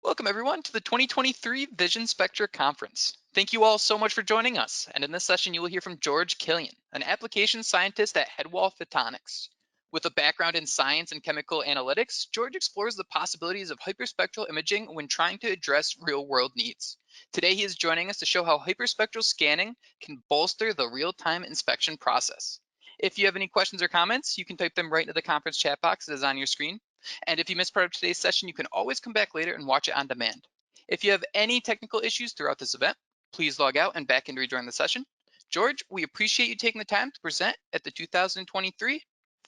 Welcome everyone to the 2023 Vision Spectra Conference. Thank you all so much for joining us, and in this session you will hear from George Killian, an application scientist at Headwall Photonics. With a background in science and chemical analytics, George explores the possibilities of hyperspectral imaging when trying to address real-world needs. Today he is joining us to show how hyperspectral scanning can bolster the real-time inspection process. If you have any questions or comments, you can type them right into the conference chat box that is on your screen. And if you missed part of today's session, you can always come back later and watch it on demand. If you have any technical issues throughout this event, please log out and back in to rejoin the session. George, we appreciate you taking the time to present at the 2023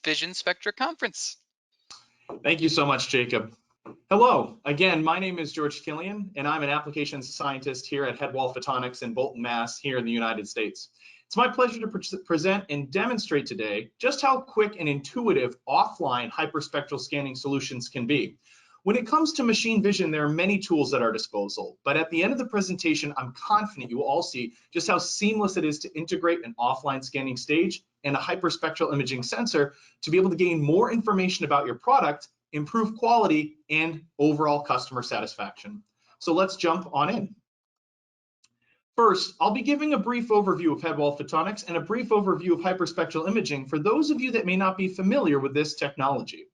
Vision Spectra Conference. Thank you so much, Jacob. Hello, again, my name is George Killian, and I'm an applications scientist here at Headwall Photonics in Bolton, Mass, here in the United States. It's my pleasure to present and demonstrate today just how quick and intuitive offline hyperspectral scanning solutions can be. When it comes to machine vision, there are many tools at our disposal, but at the end of the presentation, I'm confident you will all see just how seamless it is to integrate an offline scanning stage and a hyperspectral imaging sensor to be able to gain more information about your product, improve quality, and overall customer satisfaction. So let's jump on in. First, I'll be giving a brief overview of Headwall Photonics and a brief overview of hyperspectral imaging for those of you that may not be familiar with this technology.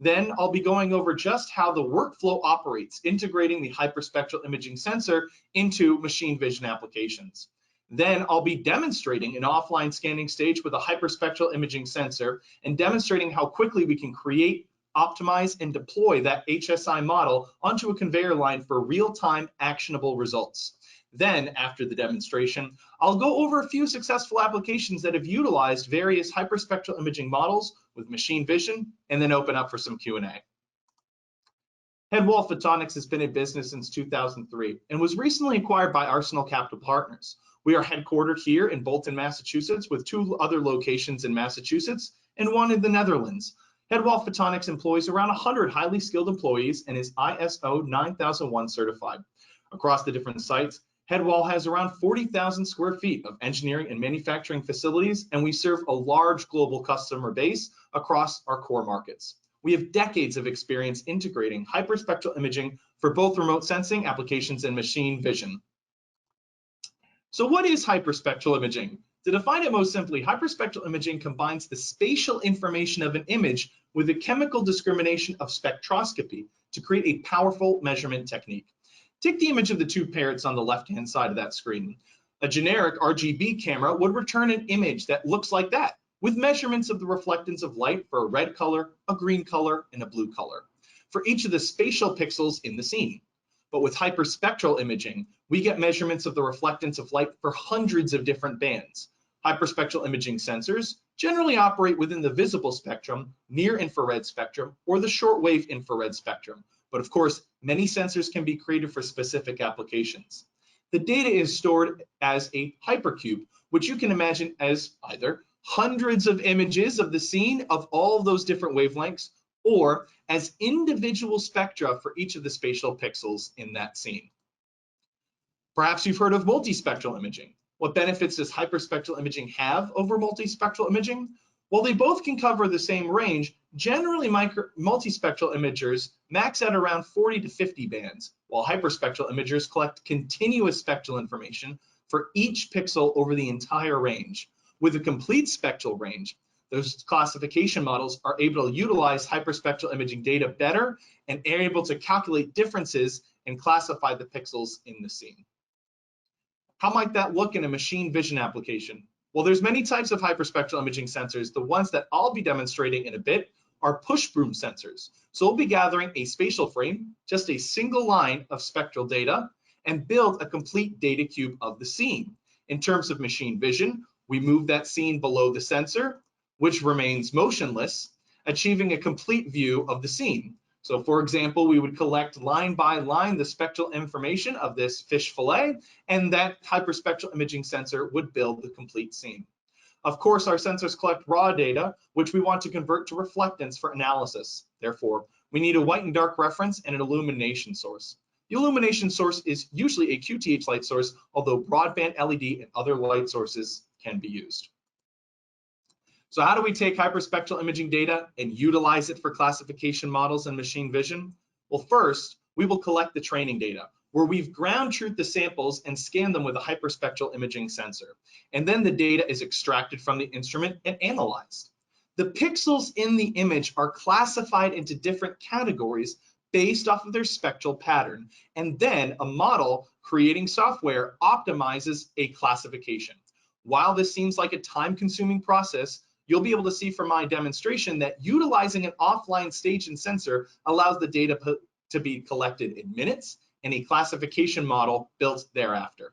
Then I'll be going over just how the workflow operates, integrating the hyperspectral imaging sensor into machine vision applications. Then I'll be demonstrating an offline scanning stage with a hyperspectral imaging sensor and demonstrating how quickly we can create, optimize, and deploy that HSI model onto a conveyor line for real-time actionable results. Then, after the demonstration, I'll go over a few successful applications that have utilized various hyperspectral imaging models with machine vision, and then open up for some Q&A. Headwall Photonics has been in business since 2003 and was recently acquired by Arsenal Capital Partners. We are headquartered here in Bolton, Massachusetts, with 2 other locations in Massachusetts and 1 in the Netherlands. Headwall Photonics employs around 100 highly skilled employees and is ISO 9001 certified. Across the different sites, Headwall has around 40,000 square feet of engineering and manufacturing facilities, and we serve a large global customer base across our core markets. We have decades of experience integrating hyperspectral imaging for both remote sensing applications and machine vision. So what is hyperspectral imaging? To define it most simply, hyperspectral imaging combines the spatial information of an image with the chemical discrimination of spectroscopy to create a powerful measurement technique. Take the image of the 2 parrots on the left-hand side of that screen. A generic RGB camera would return an image that looks like that, with measurements of the reflectance of light for a red color, a green color, and a blue color, for each of the spatial pixels in the scene. But with hyperspectral imaging, we get measurements of the reflectance of light for hundreds of different bands. Hyperspectral imaging sensors generally operate within the visible spectrum, near-infrared spectrum, or the shortwave infrared spectrum. But of course, many sensors can be created for specific applications. The data is stored as a hypercube, which you can imagine as either hundreds of images of the scene of all of those different wavelengths, or as individual spectra for each of the spatial pixels in that scene. Perhaps you've heard of multispectral imaging. What benefits does hyperspectral imaging have over multispectral imaging? While they both can cover the same range, generally multispectral imagers max at around 40 to 50 bands, while hyperspectral imagers collect continuous spectral information for each pixel over the entire range. With a complete spectral range, those classification models are able to utilize hyperspectral imaging data better and are able to calculate differences and classify the pixels in the scene. How might that look in a machine vision application? Well, there's many types of hyperspectral imaging sensors. The ones that I'll be demonstrating in a bit are push broom sensors. So we'll be gathering a spatial frame, just a single line of spectral data, and build a complete data cube of the scene. In terms of machine vision, we move that scene below the sensor, which remains motionless, achieving a complete view of the scene. So for example, we would collect line by line the spectral information of this fish fillet, and that hyperspectral imaging sensor would build the complete scene. Of course, our sensors collect raw data, which we want to convert to reflectance for analysis. Therefore, we need a white and dark reference and an illumination source. The illumination source is usually a QTH light source, although broadband LED and other light sources can be used. So how do we take hyperspectral imaging data and utilize it for classification models and machine vision? Well, first, we will collect the training data, where we've ground truth the samples and scan them with a hyperspectral imaging sensor. And then the data is extracted from the instrument and analyzed. The pixels in the image are classified into different categories based off of their spectral pattern. And then a model creating software optimizes a classification. While this seems like a time-consuming process, you'll be able to see from my demonstration that utilizing an offline stage and sensor allows the data to be collected in minutes and a classification model built thereafter.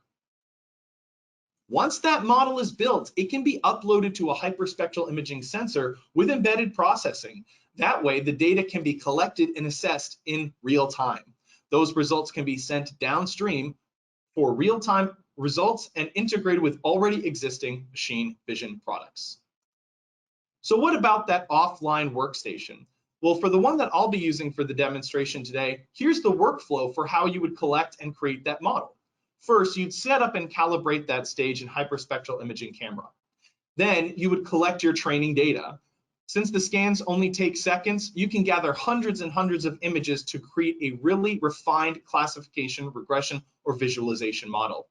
Once that model is built, it can be uploaded to a hyperspectral imaging sensor with embedded processing. That way, the data can be collected and assessed in real time. Those results can be sent downstream for real-time results and integrated with already existing machine vision products. So what about that offline workstation? Well, for the one that I'll be using for the demonstration today, here's the workflow for how you would collect and create that model. First, you'd set up and calibrate that stage in hyperspectral imaging camera. Then you would collect your training data. Since the scans only take seconds, you can gather hundreds and hundreds of images to create a really refined classification, regression, or visualization model.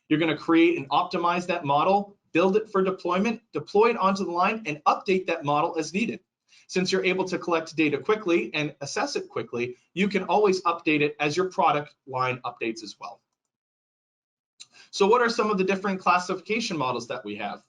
You're going to create and optimize that model, build it for deployment, deploy it onto the line, and update that model as needed. Since you're able to collect data quickly and assess it quickly, you can always update it as your product line updates as well. So what are some of the different classification models that we have?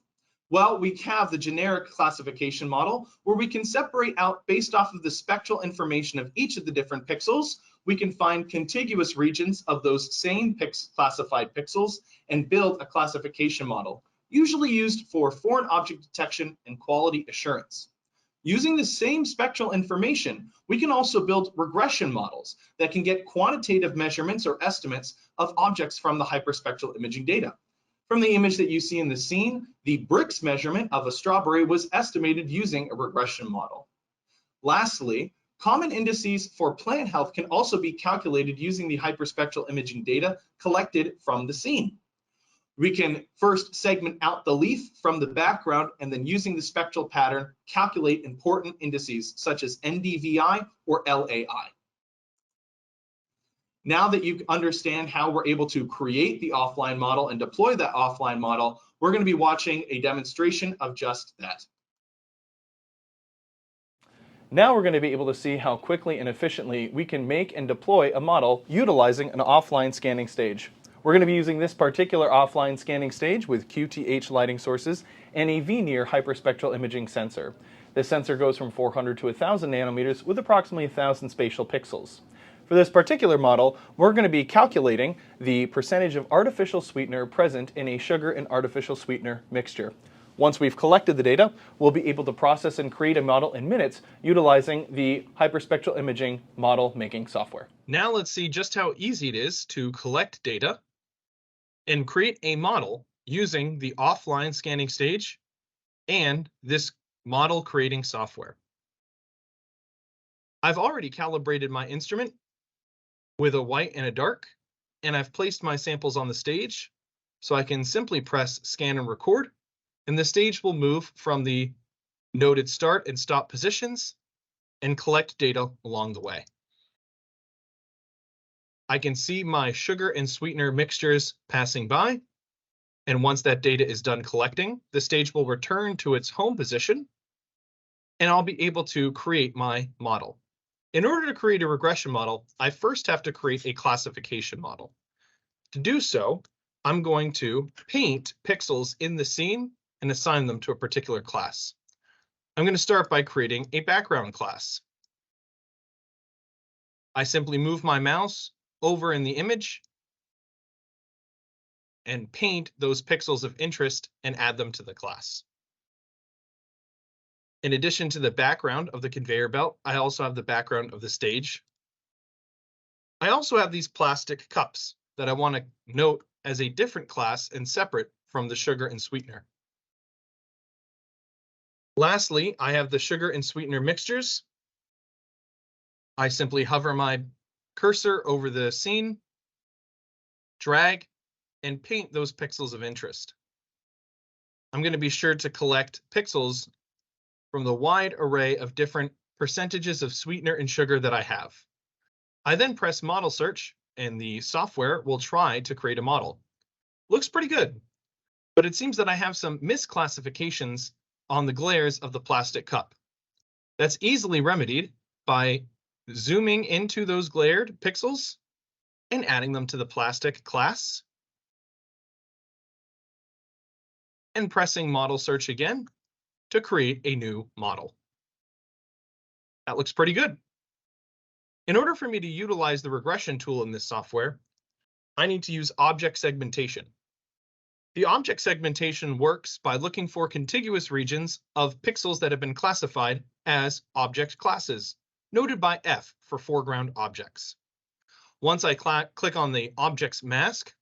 Well, we have the generic classification model where we can separate out based off of the spectral information of each of the different pixels. We can find contiguous regions of those same classified pixels and build a classification model, usually used for foreign object detection and quality assurance. Using the same spectral information, we can also build regression models that can get quantitative measurements or estimates of objects from the hyperspectral imaging data. From the image that you see in the scene, the Brix measurement of a strawberry was estimated using a regression model. Lastly, common indices for plant health can also be calculated using the hyperspectral imaging data collected from the scene. We can first segment out the leaf from the background and then using the spectral pattern, calculate important indices such as NDVI or LAI. Now that you understand how we're able to create the offline model and deploy that offline model, we're going to be watching a demonstration of just that. Now we're going to be able to see how quickly and efficiently we can make and deploy a model utilizing an offline scanning stage. We're going to be using this particular offline scanning stage with QTH lighting sources and a V-near hyperspectral imaging sensor. This sensor goes from 400 to 1,000 nanometers with approximately 1,000 spatial pixels. For this particular model, we're going to be calculating the percentage of artificial sweetener present in a sugar and artificial sweetener mixture. Once we've collected the data, we'll be able to process and create a model in minutes utilizing the hyperspectral imaging model making software. Now let's see just how easy it is to collect data and create a model using the offline scanning stage and this model creating software. I've already calibrated my instrument with a white and a dark, and I've placed my samples on the stage, so I can simply press scan and record, and the stage will move from the noted start and stop positions and collect data along the way. I can see my sugar and sweetener mixtures passing by, and once that data is done collecting, the stage will return to its home position, and I'll be able to create my model. In order to create a regression model, I first have to create a classification model. To do so, I'm going to paint pixels in the scene and assign them to a particular class. I'm going to start by creating a background class. I simply move my mouse over in the image and paint those pixels of interest and add them to the class. In addition to the background of the conveyor belt, I also have the background of the stage. I also have these plastic cups that I want to note as a different class and separate from the sugar and sweetener. Lastly, I have the sugar and sweetener mixtures. I simply hover my cursor over the scene, drag, and paint those pixels of interest. I'm going to be sure to collect pixels from the wide array of different percentages of sweetener and sugar that I have. I then press model search and the software will try to create a model. Looks pretty good, but it seems that I have some misclassifications on the glares of the plastic cup. That's easily remedied by zooming into those glared pixels and adding them to the plastic class and pressing model search again to create a new model. That looks pretty good. In order for me to utilize the regression tool in this software, I need to use object segmentation. The object segmentation works by looking for contiguous regions of pixels that have been classified as object classes, noted by F for foreground objects. Once I click on the object's mask,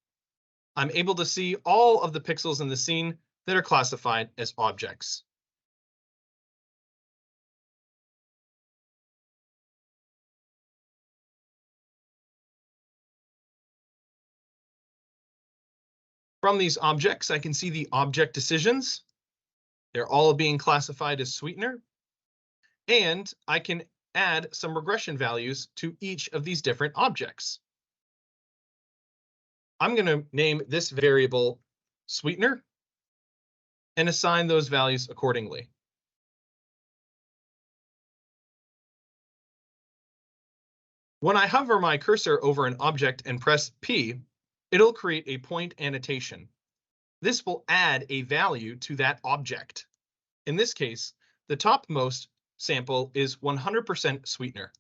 I'm able to see all of the pixels in the scene that are classified as objects. From these objects, I can see the object decisions. They're all being classified as sweetener. And I can add some regression values to each of these different objects. I'm going to name this variable sweetener and assign those values accordingly. When I hover my cursor over an object and press P, it'll create a point annotation. This will add a value to that object. In this case, the topmost sample is 100% sweetener.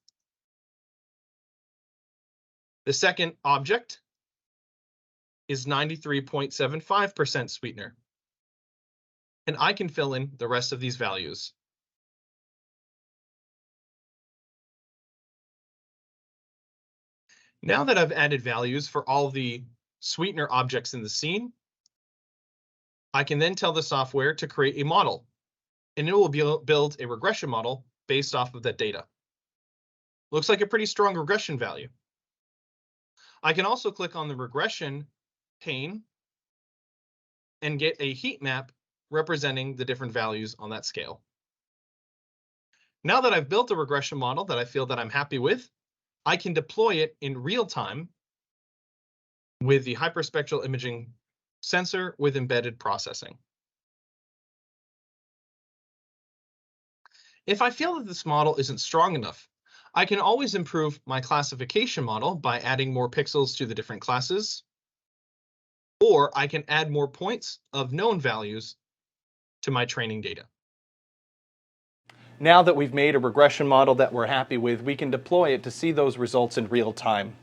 The second object is 93.75% sweetener. And I can fill in the rest of these values. Now that I've added values for all the sweetener objects in the scene, I can then tell the software to create a model, and it will build a regression model based off of that data. Looks like a pretty strong regression value. I can also click on the regression pane and get a heat map representing the different values on that scale. Now that I've built a regression model that I feel that I'm happy with, I can deploy it in real time with the hyperspectral imaging sensor with embedded processing. If I feel that this model isn't strong enough, I can always improve my classification model by adding more pixels to the different classes, or I can add more points of known values to my training data. Now that we've made a regression model that we're happy with, we can deploy it to see those results in real time.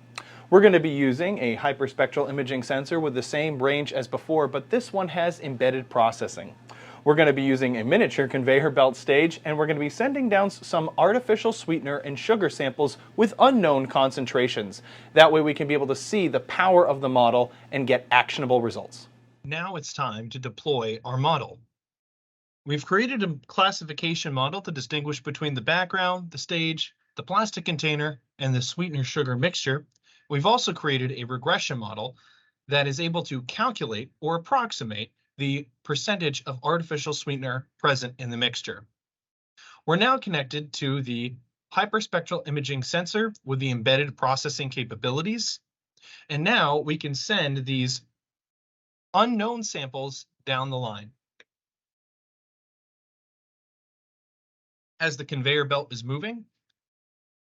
We're going to be using a hyperspectral imaging sensor with the same range as before, but this one has embedded processing. We're going to be using a miniature conveyor belt stage, and we're going to be sending down some artificial sweetener and sugar samples with unknown concentrations. That way we can be able to see the power of the model and get actionable results. Now it's time to deploy our model. We've created a classification model to distinguish between the background, the stage, the plastic container, and the sweetener sugar mixture. We've also created a regression model that is able to calculate or approximate the percentage of artificial sweetener present in the mixture. We're now connected to the hyperspectral imaging sensor with the embedded processing capabilities. And now we can send these unknown samples down the line. As the conveyor belt is moving,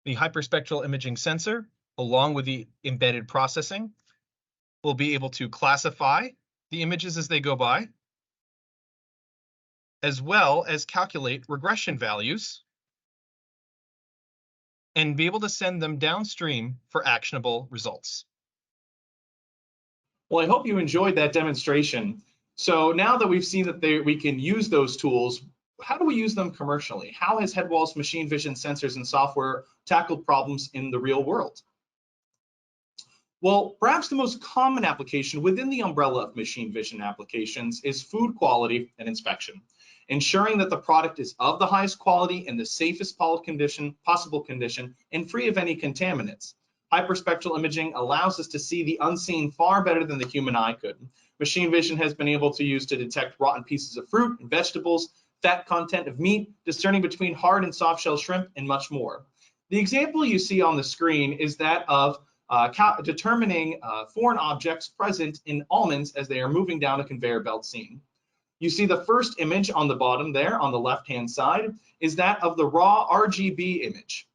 the hyperspectral imaging sensor, along with the embedded processing, will be able to classify the images as they go by, as well as calculate regression values and be able to send them downstream for actionable results. Well, I hope you enjoyed that demonstration. So now that we've seen that we can use those tools, how do we use them commercially? How has Headwall's machine vision sensors and software tackled problems in the real world? Well, perhaps the most common application within the umbrella of machine vision applications is food quality and inspection, ensuring that the product is of the highest quality in the safest possible condition and free of any contaminants. Hyperspectral imaging allows us to see the unseen far better than the human eye could. Machine vision has been able to use to detect rotten pieces of fruit and vegetables, fat content of meat, discerning between hard and soft shell shrimp, and much more. The example you see on the screen is that of determining foreign objects present in almonds as they are moving down a conveyor belt scene. You see the first image on the bottom there on the left-hand side is that of the raw RGB image.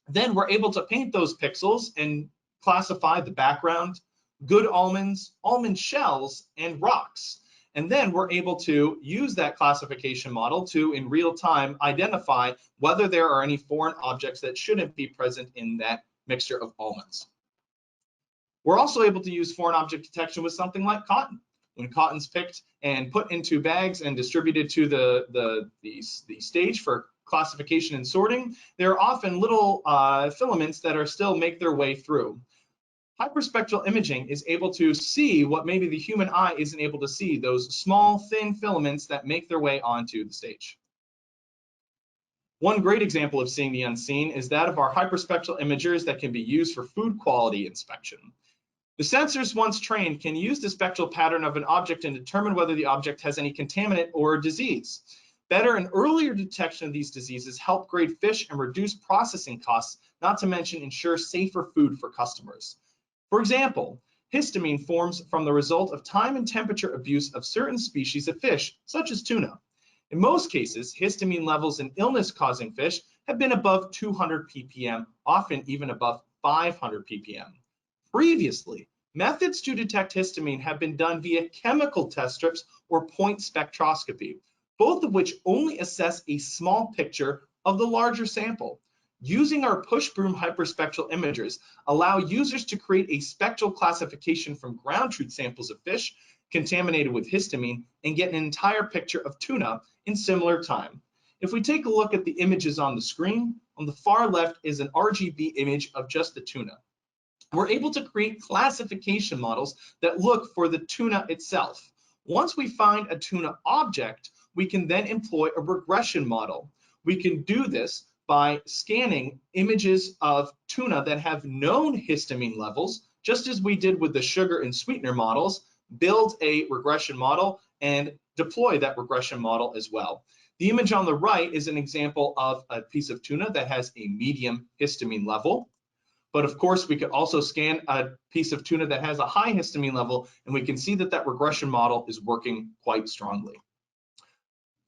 Then we're able to paint those pixels and classify the background, good almonds, almond shells, and rocks. And then we're able to use that classification model to, in real time, identify whether there are any foreign objects that shouldn't be present in that mixture of almonds. We're also able to use foreign object detection with something like cotton. When cotton's picked and put into bags and distributed to the stage for classification and sorting, there are often little filaments that still make their way through. Hyperspectral imaging is able to see what maybe the human eye isn't able to see, those small, thin filaments that make their way onto the stage. One great example of seeing the unseen is that of our hyperspectral imagers that can be used for food quality inspection. The sensors, once trained, can use the spectral pattern of an object and determine whether the object has any contaminant or disease. Better and earlier detection of these diseases help grade fish and reduce processing costs, not to mention ensure safer food for customers. For example, histamine forms from the result of time and temperature abuse of certain species of fish, such as tuna. In most cases, histamine levels in illness-causing fish have been above 200 ppm, often even above 500 ppm. Previously, methods to detect histamine have been done via chemical test strips or point spectroscopy, both of which only assess a small picture of the larger sample. Using our push broom hyperspectral imagers allow users to create a spectral classification from ground truth samples of fish contaminated with histamine and get an entire picture of tuna in similar time. If we take a look at the images on the screen, on the far left is an RGB image of just the tuna. We're able to create classification models that look for the tuna itself. Once we find a tuna object, we can then employ a regression model. We can do this by scanning images of tuna that have known histamine levels, just as we did with the sugar and sweetener models, build a regression model and deploy that regression model as well. The image on the right is an example of a piece of tuna that has a medium histamine level. But of course, we could also scan a piece of tuna that has a high histamine level, and we can see that that regression model is working quite strongly.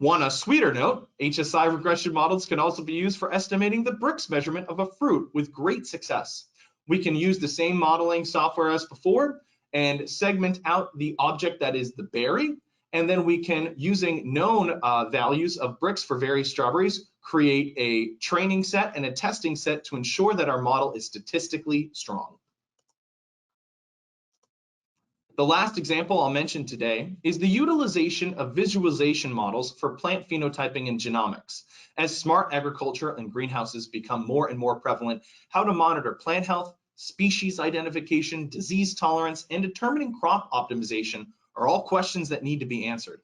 On a sweeter note, HSI regression models can also be used for estimating the Brix measurement of a fruit with great success. We can use the same modeling software as before and segment out the object that is the berry, and then we can, using known values of Brix for various strawberries, create a training set and a testing set to ensure that our model is statistically strong. The last example I'll mention today is the utilization of visualization models for plant phenotyping and genomics. As smart agriculture and greenhouses become more and more prevalent, how to monitor plant health, species identification, disease tolerance, and determining crop optimization are all questions that need to be answered.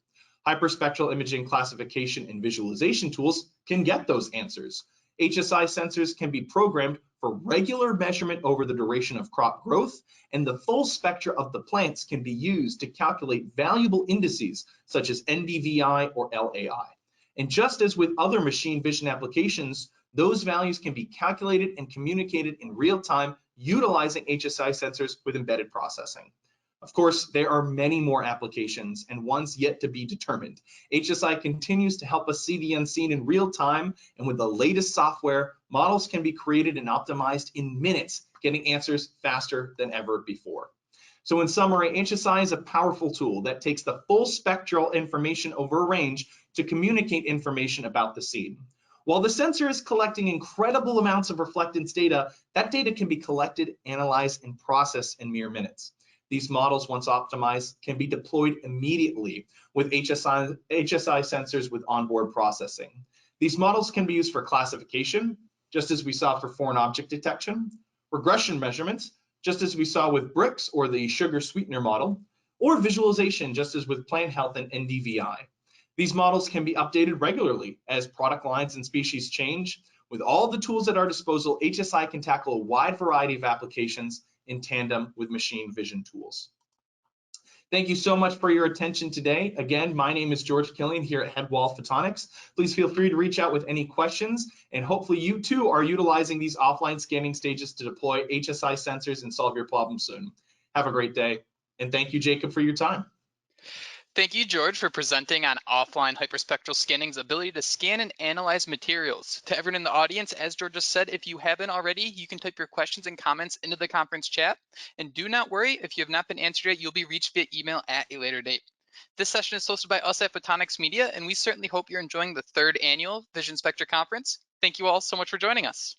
Hyperspectral imaging classification and visualization tools can get those answers. HSI sensors can be programmed for regular measurement over the duration of crop growth, and the full spectra of the plants can be used to calculate valuable indices such as NDVI or LAI. And just as with other machine vision applications, those values can be calculated and communicated in real time utilizing HSI sensors with embedded processing. Of course, there are many more applications and ones yet to be determined. HSI continues to help us see the unseen in real time, and with the latest software, models can be created and optimized in minutes, getting answers faster than ever before. So in summary, HSI is a powerful tool that takes the full spectral information over a range to communicate information about the seed. While the sensor is collecting incredible amounts of reflectance data, that data can be collected, analyzed, and processed in mere minutes. These models, once optimized, can be deployed immediately with HSI sensors with onboard processing. These models can be used for classification, just as we saw for foreign object detection, regression measurements, just as we saw with Brix or the sugar sweetener model, or visualization, just as with plant health and NDVI. These models can be updated regularly as product lines and species change. With all the tools at our disposal, HSI can tackle a wide variety of applications in tandem with machine vision tools. Thank you so much for your attention today. Again, my name is George Killian here at Headwall Photonics. Please feel free to reach out with any questions, and hopefully you too are utilizing these offline scanning stages to deploy HSI sensors and solve your problem soon. Have a great day, and thank you, Jacob, for your time. Thank you, George, for presenting on offline hyperspectral scanning's ability to scan and analyze materials. To everyone in the audience, as George just said, if you haven't already, you can type your questions and comments into the conference chat. And do not worry, if you have not been answered yet, you'll be reached via email at a later date. This session is hosted by us at Photonics Media, and we certainly hope you're enjoying the 3rd annual Vision Spectra Conference. Thank you all so much for joining us.